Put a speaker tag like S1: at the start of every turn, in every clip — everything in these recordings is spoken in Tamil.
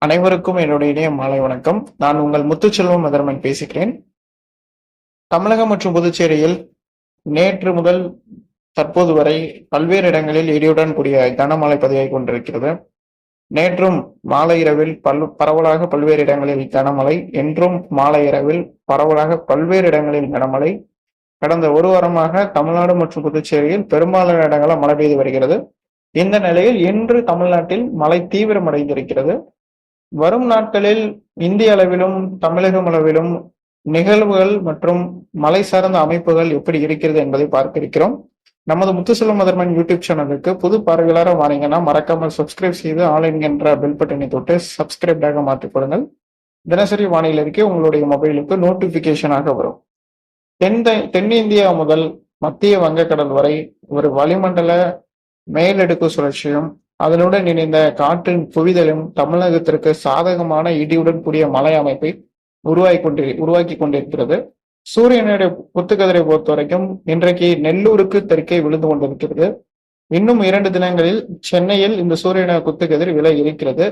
S1: அனைவருக்கும் என்னுடைய இனிய மாலை வணக்கம். நான் உங்கள் முத்துச்செல்வம் மதர்மன் பேசுகிறேன். தமிழகம் மற்றும் புதுச்சேரியில் நேற்று முதல் தற்போது வரை பல்வேறு இடங்களில் இடியுடன் கூடிய கனமழை பதிவாகி கொண்டிருக்கிறது. நேற்றும் மாலை இரவில் பரவலாக பல்வேறு இடங்களில் கனமழை, இன்றும் மாலை இரவில் பரவலாக பல்வேறு இடங்களில் கனமழை. கடந்த ஒரு வாரமாக தமிழ்நாடு மற்றும் புதுச்சேரியில் பெரும்பாலான இடங்களில் மழை பெய்து வருகிறது. இந்த நிலையில் இன்று தமிழ்நாட்டில் மழை தீவிரமடைந்திருக்கிறது. வரும் நாட்களில் இந்திய அளவிலும் தமிழகம் அளவிலும் நிகழ்வுகள் மற்றும் மலை சார்ந்த அமைப்புகள் எப்படி இருக்கிறது என்பதை பார்க்க இருக்கிறோம். நமது முத்துசெல்வம் மதர்மன் யூடியூப் சேனலுக்கு புது பார்வையாளராக வாரீங்கன்னா மறக்காமல் சப்ஸ்கிரைப் செய்து ஆன்லைன் என்ற பெல் பட்டனை தொட்டு சப்ஸ்கிரைப்டாக மாற்றிக் கொடுங்கள். தினசரி வானிலை அறிக்கை உங்களுடைய மொபைலுக்கு நோட்டிபிகேஷனாக வரும். தென்னிந்தியா முதல் மத்திய வங்கக்கடல் வரை ஒரு வளிமண்டல மேலடுக்கு சுழற்சியும் அதனுடன் இணைந்த காற்றின் குவிதலும் தமிழகத்திற்கு சாதகமான இடியுடன் கூடிய மழை அமைப்பை உருவாக்கி கொண்டிருக்கிறது. சூரியனுடைய குத்துக்கதிரை பொறுத்த வரைக்கும் இன்றைக்கு நெல்லூருக்கு தெற்கே விழுந்து கொண்டிருக்கிறது. இன்னும் 2 தினங்களில் சென்னையில் இந்த சூரியன குத்துக்கதிர் விழ இருக்கிறது.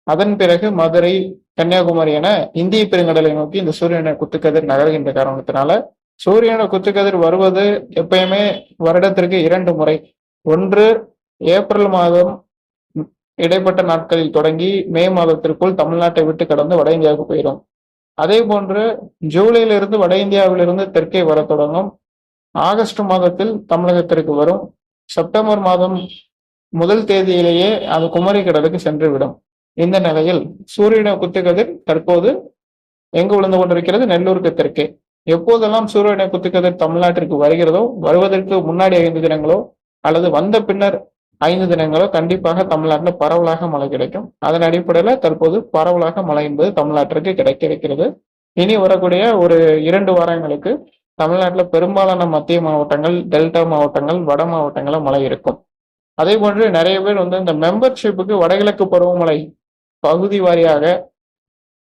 S1: அதன் பிறகு மதுரை, கன்னியாகுமரி என இந்திய பெருங்கடலை நோக்கி இந்த சூரியன குத்துக்கதிர் நகர்கின்ற காரணத்தினால சூரியன குத்துக்கதிர் வருவது எப்பயுமே வருடத்திற்கு 2 முறை. ஒன்று ஏப்ரல் மாதம் இடைப்பட்ட நாட்களில் தொடங்கி மே மாதத்திற்குள் தமிழ்நாட்டை விட்டு கடந்து வட இந்தியாவுக்கு போயிடும். அதே போன்று ஜூலையிலிருந்து வட இந்தியாவிலிருந்து தெற்கே வர தொடங்கும். ஆகஸ்ட் மாதத்தில் தமிழகத்திற்கு வரும். செப்டம்பர் மாதம் முதல் தேதியிலேயே அது குமரி கடலுக்கு சென்று விடும். இந்த நிலையில் சூரியன குத்துக்கதிர் தற்போது எங்கு விழுந்து கொண்டிருக்கிறது? நெல்லூருக்கு தெற்கே. எப்போதெல்லாம் சூரியன குத்துக்கதிர் தமிழ்நாட்டிற்கு வருகிறதோ, வருவதற்கு முன்னாடி 5 தினங்களோ அல்லது வந்த பின்னர் 5 தினங்களோ கண்டிப்பாக தமிழ்நாட்டில் பரவலாக மழை கிடைக்கும். அதன் அடிப்படையில தற்போது பரவலாக மழை என்பது தமிழ்நாட்டிற்கு கிடைக்க இருக்கிறது. இனி வரக்கூடிய ஒரு 2 வாரங்களுக்கு தமிழ்நாட்டில் பெரும்பாலான மத்திய மாவட்டங்கள், டெல்டா மாவட்டங்கள், வட மாவட்டங்களில் மழை இருக்கும். அதே போன்று நிறைய பேர் இந்த மெம்பர்ஷிப்புக்கு வடகிழக்கு பருவமழை பகுதி வாரியாக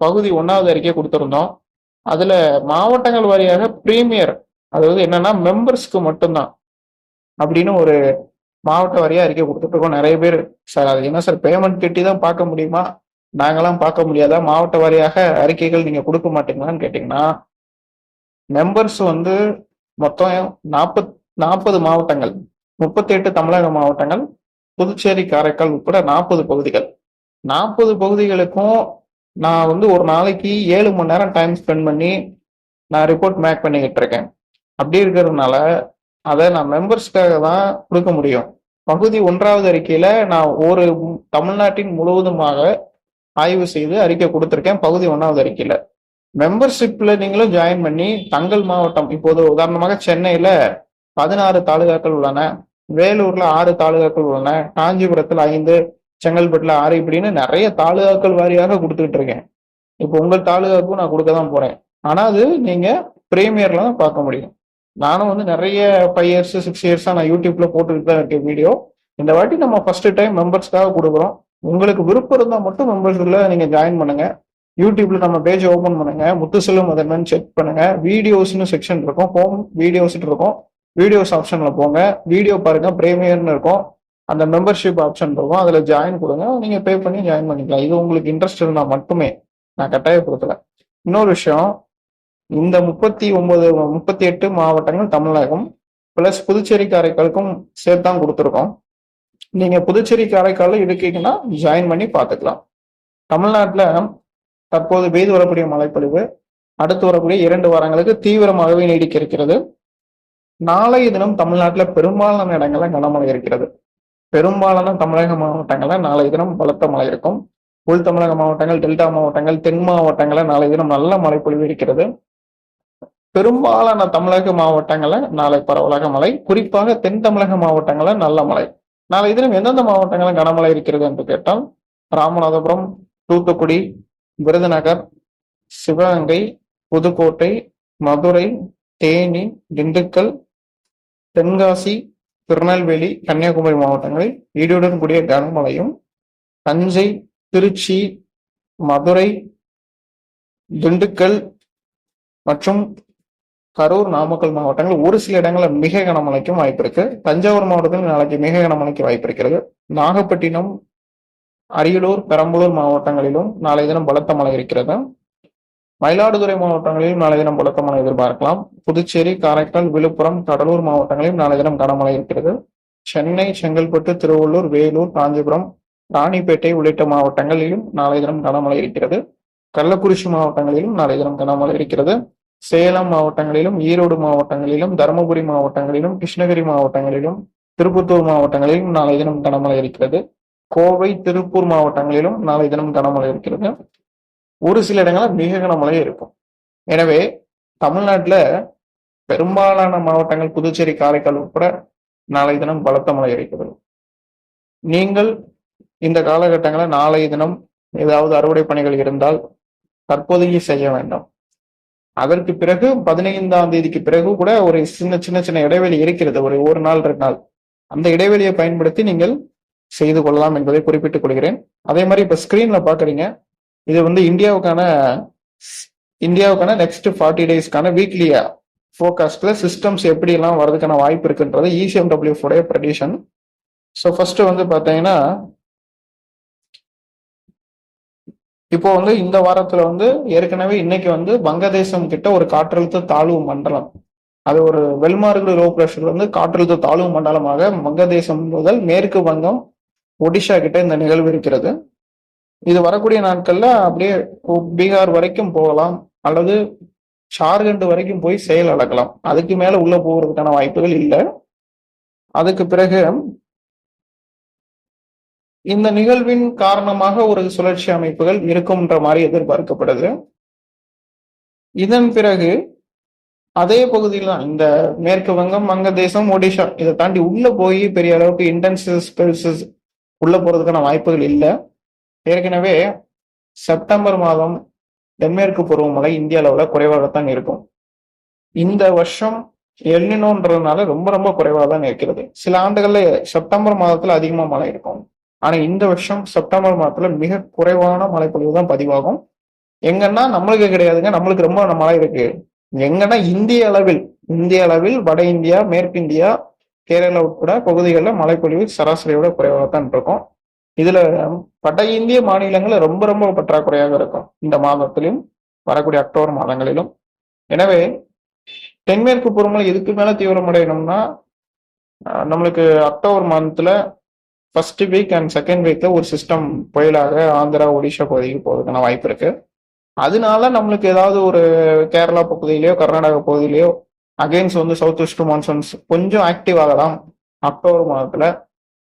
S1: பகுதி 1வது அறிக்கை கொடுத்திருந்தோம். அதுல மாவட்டங்கள் வாரியாக பிரீமியர், அதாவது என்னன்னா மெம்பர்ஸ்க்கு மட்டும்தான் அப்படின்னு ஒரு மாவட்ட வாரியா அறிக்கை கொடுத்துட்டு இருக்கோம். நிறைய பேர், சார் அது என்ன சார் பேமெண்ட் கட்டி தான் பார்க்க முடியுமா, நாங்களாம் பார்க்க முடியாதா, மாவட்ட வாரியாக அறிக்கைகள் நீங்க கொடுக்க மாட்டீங்களான்னு கேட்டீங்கன்னா, மெம்பர்ஸ் மொத்தம் 40 மாவட்டங்கள், 38 தமிழக மாவட்டங்கள், புதுச்சேரி, காரைக்கால் உட்பட 40 பகுதிகள். 40 பகுதிகளுக்கும் நான் ஒரு நாளைக்கு 7 மணி நேரம் டைம் ஸ்பெண்ட் பண்ணி நான் ரிப்போர்ட் மேக் பண்ணிக்கிட்டு இருக்கேன். அப்படி இருக்கிறதுனால அதை நான் மெம்பர்ஸ்க்காக தான் கொடுக்க முடியும். பகுதி 1வது அறிக்கையில நான் ஒரு தமிழ்நாட்டின் முழுவதுமாக ஆய்வு செய்து அறிக்கை கொடுத்திருக்கேன். பகுதி 1வது அறிக்கையில மெம்பர்ஷிப்ல நீங்களும் ஜாயின் பண்ணி தங்கள் மாவட்டம், இப்போது உதாரணமாக சென்னையில 16 தாலுகாக்கள் உள்ளன, வேலூர்ல 6 தாலுகாக்கள் உள்ளன, காஞ்சிபுரத்துல 5, செங்கல்பட்டுல 6, இப்படின்னு நிறைய தாலுகாக்கள் வாரியாக கொடுத்துக்கிட்டு இருக்கேன். இப்போ உங்கள் தாலுகாவுக்கும் நான் கொடுக்க தான் போறேன். ஆனா அது நீங்க பிரீமியர்ல தான் பார்க்க முடியும். நானும் நிறைய 5 இயர்ஸ் 6 இயர்ஸா நான் யூடியூப்ல போட்டுக்கிட்டு தான் இருக்கேன் வீடியோ. இந்த வாட்டி நம்ம ஃபர்ஸ்ட் டைம் மெம்பர்ஸ்க்காக கொடுக்குறோம். உங்களுக்கு விருப்பம் இருந்தால் மட்டும் மெம்பர்ஸ்ல நீங்க ஜாயின் பண்ணுங்க. யூடியூப்ல நம்ம பேஜ் ஓபன் பண்ணுங்க, முத்துசெல்வம் மதர்மன் செக் பண்ணுங்க. வீடியோஸ்னு செக்ஷன் இருக்கும், ஹோம் வீடியோஸ் இருக்கும். வீடியோஸ் ஆப்ஷன்ல போங்க, வீடியோ பாருங்க, பிரீமியர்னு இருக்கும். அந்த மெம்பர்ஷிப் ஆப்ஷன் இருக்கும், அதுல ஜாயின் கொடுங்க. நீங்க பே பண்ணி ஜாயின் பண்ணிக்கலாம். இது உங்களுக்கு இன்ட்ரெஸ்ட் இருந்தா மட்டுமே, நான் கட்டாயப்படுத்தல. இன்னொரு விஷயம், இந்த 38 மாவட்டங்கள் தமிழகம் பிளஸ் புதுச்சேரி, காரைக்காலுக்கும் சேர்த்தான் கொடுத்துருக்கோம். நீங்க புதுச்சேரி, காரைக்கால இருக்கீங்கன்னா ஜாயின் பண்ணி பார்த்துக்கலாம். தமிழ்நாட்டில் தற்போது பெய்து வரக்கூடிய மழைப்பொழிவு அடுத்து வரக்கூடிய 2 வாரங்களுக்கு தீவிரமாகவே நீடிக்க இருக்கிறது. நாளைய தினம் தமிழ்நாட்டில் பெரும்பாலான இடங்கள்ல கனமழை இருக்கிறது. பெரும்பாலான தமிழக மாவட்டங்கள்ல நாளைய தினம் பலத்த மழை இருக்கும். உள் தமிழக மாவட்டங்கள், டெல்டா மாவட்டங்கள், தென் மாவட்டங்கள்ல நாளைய தினம் நல்ல மழைப்பொழிவு இருக்கிறது. பெரும்பாலான தமிழக மாவட்டங்கள்ல நாளை பரவலாக மழை, குறிப்பாக தென் தமிழக மாவட்டங்கள்ல நல்ல மழை. நாளை தினம் எந்தெந்த மாவட்டங்களில் கனமழை இருக்கிறது என்று கேட்டால், ராமநாதபுரம், தூத்துக்குடி, விருதுநகர், சிவகங்கை, புதுக்கோட்டை, மதுரை, தேனி, திண்டுக்கல், தென்காசி, திருநெல்வேலி, கன்னியாகுமரி மாவட்டங்களில் இடியுடன் கூடிய கனமழையும், தஞ்சை, திருச்சி, மதுரை, திண்டுக்கல் மற்றும் கரூர், நாமக்கல் மாவட்டங்கள் ஒரு சில இடங்களில் மிக கனமழைக்கும் வாய்ப்பு இருக்கு. தஞ்சாவூர் மாவட்டத்தில் நாளைக்கு மிக கனமழைக்கு வாய்ப்பு இருக்கிறது. நாகப்பட்டினம், அரியலூர், பெரம்பலூர் மாவட்டங்களிலும் நாளை தினம் பலத்த மழை இருக்கிறது. மயிலாடுதுறை மாவட்டங்களிலும் நாளை தினம் பலத்த மழை எதிர்பார்க்கலாம். புதுச்சேரி, காரைக்கால், விழுப்புரம், கடலூர் மாவட்டங்களிலும் நாளை தினம் கனமழை இருக்கிறது. சென்னை, செங்கல்பட்டு, திருவள்ளூர், வேலூர், காஞ்சிபுரம், ராணிப்பேட்டை உள்ளிட்ட மாவட்டங்களிலும் நாளை தினம் கனமழை இருக்கிறது. கள்ளக்குறிச்சி மாவட்டங்களிலும் நாளை தினம் கனமழை இருக்கிறது. சேலம் மாவட்டங்களிலும், ஈரோடு மாவட்டங்களிலும், தருமபுரி மாவட்டங்களிலும், கிருஷ்ணகிரி மாவட்டங்களிலும், திருப்பத்தூர் மாவட்டங்களிலும் நாளை தினம் கனமழை இருக்கிறது. கோவை, திருப்பூர் மாவட்டங்களிலும் நாளை தினம் கனமழை இருக்கிறது. ஒரு சில இடங்களில் மிக கனமழை இருக்கும். எனவே தமிழ்நாட்டில் பெரும்பாலான மாவட்டங்கள், புதுச்சேரி, காரைக்கால் உட்பட நாளை தினம் பலத்த மழை இருக்கிறது. நீங்கள் இந்த காலகட்டங்களில் நாளைய தினம் ஏதாவது அறுவடை பணிகள் இருந்தால் தற்போதைக்கு செய்ய வேண்டாம். அதற்கு பிறகு 15ஆம் தேதிக்கு பிறகு கூட ஒரு சின்ன சின்ன சின்ன இடைவெளி இருக்கிறது, ஒரு நாள் 2 நாள். அந்த இடைவெளியை பயன்படுத்தி நீங்கள் செய்து கொள்ளலாம் என்பதை குறிப்பிட்டுக் கொள்கிறேன். அதே மாதிரி இப்ப ஸ்கிரீன்ல பாக்குறீங்க, இது வந்து இந்தியாவுக்கான நெக்ஸ்ட் 40 டேஸ்க்கான வீக்லி ஃபோர்காஸ்ட்ல சிஸ்டம்ஸ் எப்படி எல்லாம் வர்றதுக்கான வாய்ப்பு இருக்குன்றது ECMWF உடைய ப்ரெடிஷன். ஸோ ஃபர்ஸ்ட் வந்து பாத்தீங்கன்னா, இப்போ வந்து இந்த வாரத்துல வந்து ஏற்கனவே இன்னைக்கு வந்து வங்கதேசம் கிட்ட ஒரு காற்றழுத்த தாழ்வு மண்டலம், அது ஒரு வெல்மார்கு லோ பிரஷர் வந்து காற்றழுத்த தாழ்வு மண்டலமாக வங்கதேசம் முதல் மேற்கு வங்கம், ஒடிஷா கிட்ட இந்த நிகழ்வு இருக்கிறது. இது வரக்கூடிய நாட்கள்ல அப்படியே பீகார் வரைக்கும் போகலாம், அல்லது ஜார்க்கண்ட் வரைக்கும் போய் செயல் அடக்கலாம். அதுக்கு மேல உள்ள போகிறதுக்கான வாய்ப்புகள் இல்லை. அதுக்கு பிறகு இந்த நிகழ்வின் காரணமாக ஒரு சுழற்சி அமைப்புகள் இருக்கும்ன்ற மாதிரி எதிர்பார்க்கப்படுது. இதன் பிறகு அதே பகுதியில் தான் இந்த மேற்கு வங்கம், வங்கதேசம், ஒடிஷா இதை தாண்டி உள்ள போய் பெரிய அளவுக்கு இன்டென்சிவ் ஸ்பெல்சஸ் உள்ள போறதுக்கான வாய்ப்புகள் இல்லை. ஏற்கனவே செப்டம்பர் மாதம் தென்மேற்கு பருவமழை இந்திய அளவுல குறைவாகத்தான் இருக்கும். இந்த வருஷம் எல்னினோன்றதுனால ரொம்ப ரொம்ப குறைவாக தான் இருக்கிறது. சில ஆண்டுகள்ல செப்டம்பர் மாதத்துல அதிகமா மழை இருக்கும். ஆனா இந்த வருஷம் செப்டம்பர் மாதத்துல மிக குறைவான மழைப்பொழிவு தான் பதிவாகும். எங்கன்னா நம்மளுக்கு கிடையாதுங்க, நம்மளுக்கு ரொம்ப மழை இருக்கு. எங்கன்னா இந்திய அளவில் வட இந்தியா, மேற்கு இந்தியா, கேரளா உட்பட பகுதிகளில் மழைப்பொழிவு சராசரியோட குறைவாகத்தான் இருக்கும். இதுல வட இந்திய மாநிலங்கள்ல ரொம்ப ரொம்ப பற்றாக்குறையாக இருக்கும் இந்த மாதத்திலும் வரக்கூடிய அக்டோபர் மாதங்களிலும். எனவே தென்மேற்கு பருவமழை இதுக்கு மேல தீவிரமடையணும்னா நம்மளுக்கு அக்டோபர் மாதத்துல ஃபர்ஸ்ட் வீக் அண்ட் செகண்ட் வீக்ல ஒரு சிஸ்டம் புயலாக ஆந்திரா, ஒடிஷா பகுதிக்கு போறதுக்கான வாய்ப்பு இருக்கு. அதனால நம்மளுக்கு ஏதாவது ஒரு கேரளா பகுதியிலேயோ கர்நாடகா பகுதியிலேயோ அகைன்ஸ் வந்து சவுத் வெஸ்ட் மான்சூன்ஸ் கொஞ்சம் ஆக்டிவ் ஆகலாம் அக்டோபர் மாதத்துல.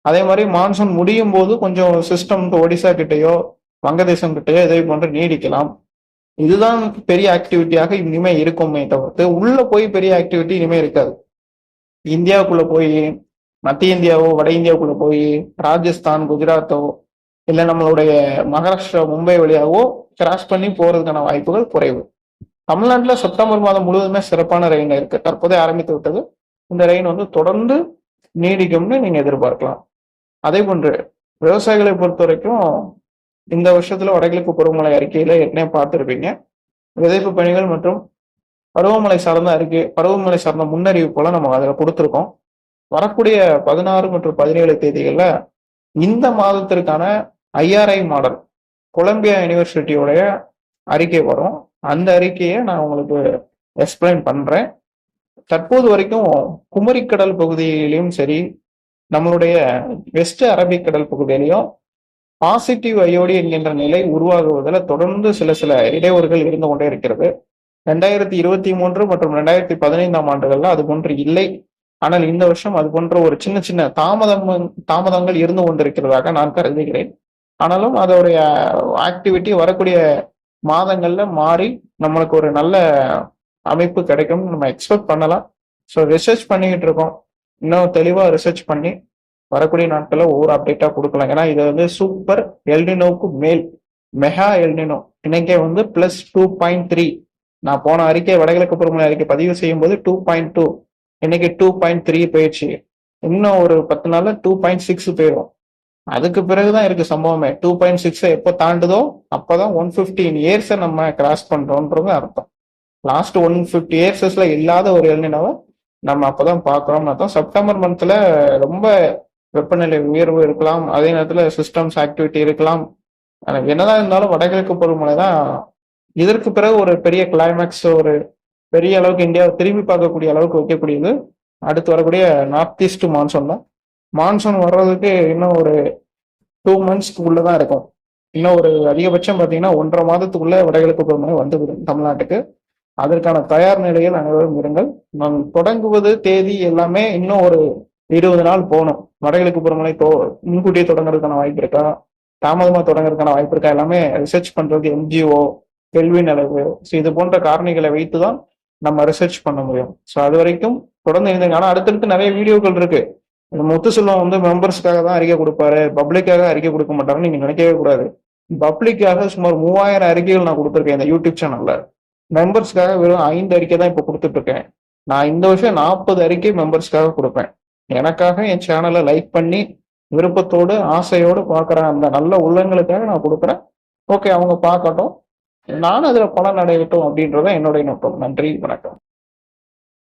S1: அதே மாதிரி மான்சூன் முடியும் போது கொஞ்சம் சிஸ்டம் ஒடிசா கிட்டேயோ வங்கதேசம் கிட்டேயோ இதை போன்று நீடிக்கலாம். இதுதான் பெரிய ஆக்டிவிட்டியாக இனிமே இருக்குமே தவிர்த்து உள்ள போய் பெரிய ஆக்டிவிட்டி இனிமே இருக்காது. இந்தியாவுக்குள்ள போய் மத்திய இந்தியாவோ வட இந்தியாவுக்குள்ள போய் ராஜஸ்தான், குஜராத்தோ இல்லை நம்மளுடைய மகாராஷ்டிரா, மும்பை வழியாவோ கிராஸ் பண்ணி போறதுக்கான வாய்ப்புகள் குறைவு. தமிழ்நாட்டில் செப்டம்பர் மாதம் முழுவதுமே சிறப்பான ரெயின் இருக்கு, தற்போதே ஆரம்பித்து விட்டது. இந்த ரெயின் வந்து தொடர்ந்து நீடிக்கும்னு நீங்க எதிர்பார்க்கலாம். அதே போன்று விவசாயிகளை பொறுத்த வரைக்கும் இந்த வருஷத்துல வடகிழக்கு பருவமழை அறிக்கையில ஏற்கனவே பார்த்துருப்பீங்க. விதைப்பு பணிகள் மற்றும் பருவமழை சார்ந்த முன்னறிவிப்போல நம்ம அதில் கொடுத்துருக்கோம். வரக்கூடிய 16 மற்றும் 17 தேதிகள்ல இந்த மாதத்திற்கான IRI மாடல் கொலம்பியா யூனிவர்சிட்டியோடைய அறிக்கை வரும். அந்த அறிக்கையை நான் உங்களுக்கு எக்ஸ்பிளைன் பண்றேன். தற்போது வரைக்கும் குமரிக்கடல் பகுதியிலையும் சரி, நம்மளுடைய வெஸ்ட் அரபிக்கடல் பகுதியிலையும் பாசிட்டிவ் அயோடி என்கின்ற நிலை உருவாகுவதில் தொடர்ந்து சில இடையூறுகள் இருந்து கொண்டே இருக்கிறது. 2023 மற்றும் 2015ஆம் ஆண்டுகள்ல அது போன்று இல்லை. ஆனால் இந்த வருஷம் அது போன்ற ஒரு சின்ன சின்ன தாமதங்கள் இருந்து கொண்டிருக்கிறதாக நான் கருதுகிறேன். ஆனாலும் அதோடைய ஆக்டிவிட்டி வரக்கூடிய மாதங்கள்ல மாறி நம்மளுக்கு ஒரு நல்ல அமைப்பு கிடைக்கும் நம்ம எக்ஸ்பெக்ட் பண்ணலாம். ஸோ ரிசர்ச் பண்ணிக்கிட்டு இருக்கோம். இன்னும் தெளிவாக ரிசர்ச் பண்ணி வரக்கூடிய நாட்களில் ஒவ்வொரு அப்டேட்டா கொடுக்கலாம். ஏன்னா இது வந்து சூப்பர் எல்னினோவுக்கு மேல் மெகா எல்னினோ இன்னைக்கே வந்து +2.3. நான் போன அறிக்கை வடகிழக்கு பருவமழை அறிக்கை பதிவு செய்யும் போது 2.2, இன்னைக்கு 2.3 போயிடுச்சு. இன்னும் ஒரு 10 நாள்ல 2.6 போயிடும். அதுக்கு பிறகுதான் இருக்கு சம்பவமே. 2.6 எப்போ தாண்டுதோ அப்பதான் 115 இயர்ஸை நம்ம கிராஸ் பண்றோம்ன்றது அர்த்தம். லாஸ்ட் 150 இயர்ஸஸ்ல இல்லாத ஒரு எல்னினோவை நம்ம அப்பதான் பாக்குறோம்னு அர்த்தம். செப்டம்பர் மந்த்ல ரொம்ப வெப்பநிலை உயர்வு இருக்கலாம், அதே நேரத்தில் சிஸ்டம்ஸ் ஆக்டிவிட்டி இருக்கலாம். என்னதான் இருந்தாலும் வடகிழக்கு பருவமழை தான் இதற்கு பிறகு ஒரு பெரிய கிளைமேக்ஸ், ஒரு பெரிய அளவுக்கு இந்தியாவை திரும்பி பார்க்கக்கூடிய அளவுக்கு வைக்கக்கூடியது அடுத்து வரக்கூடிய நார்த் ஈஸ்ட் மான்சூன் தான். மான்சூன் வர்றதுக்கு இன்னும் ஒரு 2 months உள்ளதான் இருக்கும். இன்னும் ஒரு அதிகபட்சம் பார்த்தீங்கன்னா 1.5 மாதத்துக்குள்ள வடகிழக்கு பருவமழை வந்துவிடும் தமிழ்நாட்டுக்கு. அதற்கான தயார் நிலையில் அனைவரும் இருங்கள். நான் தொடங்குவது தேதி எல்லாமே இன்னும் ஒரு 20 நாள் போகணும். வடகிழக்கு பருவமழை முன்கூட்டியே தொடங்குறதுக்கான வாய்ப்பு இருக்கா, தாமதமா தொடங்குறதுக்கான வாய்ப்பு இருக்கா, எல்லாமே ரிசர்ச் பண்றதுக்கு என்ஜிஓ, கேள்வி நிலவு, இது போன்ற காரணிகளை வைத்துதான் நம்ம ரிசர்ச் பண்ண முடியும். ஸோ அது வரைக்கும் தொடர்ந்து இருந்தீங்க. ஆனா அடுத்தடுத்து நிறைய வீடியோக்கள் இருக்கு. முத்துசெல்வம் வந்து மெம்பர்ஸ்க்காக தான் அறிக்கை கொடுப்பாரு, பப்ளிக்காக அறிக்கை கொடுக்க மாட்டாருன்னு நீங்க நினைக்கவே கூடாது. பப்ளிக்காக சுமார் 3000 அறிக்கைகள் நான் கொடுத்துருக்கேன் இந்த யூடியூப் சேனல்ல. மெம்பர்ஸ்க்காக வெறும் 5 அறிக்கை தான் இப்போ கொடுத்துட்டு இருக்கேன். நான் இந்த வருஷம் 40 அறிக்கை மெம்பர்ஸ்க்காக கொடுப்பேன். எனக்காக என் சேனலை லைக் பண்ணி விருப்பத்தோடு ஆசையோடு பார்க்குற அந்த நல்ல உள்ளங்களுக்காக நான் கொடுக்குறேன். ஓகே, அவங்க பார்க்கட்டும், நானும் அதுல பலன் அடையட்டும் அப்படின்றத என்னுடைய நோக்கம். நன்றி, வணக்கம்.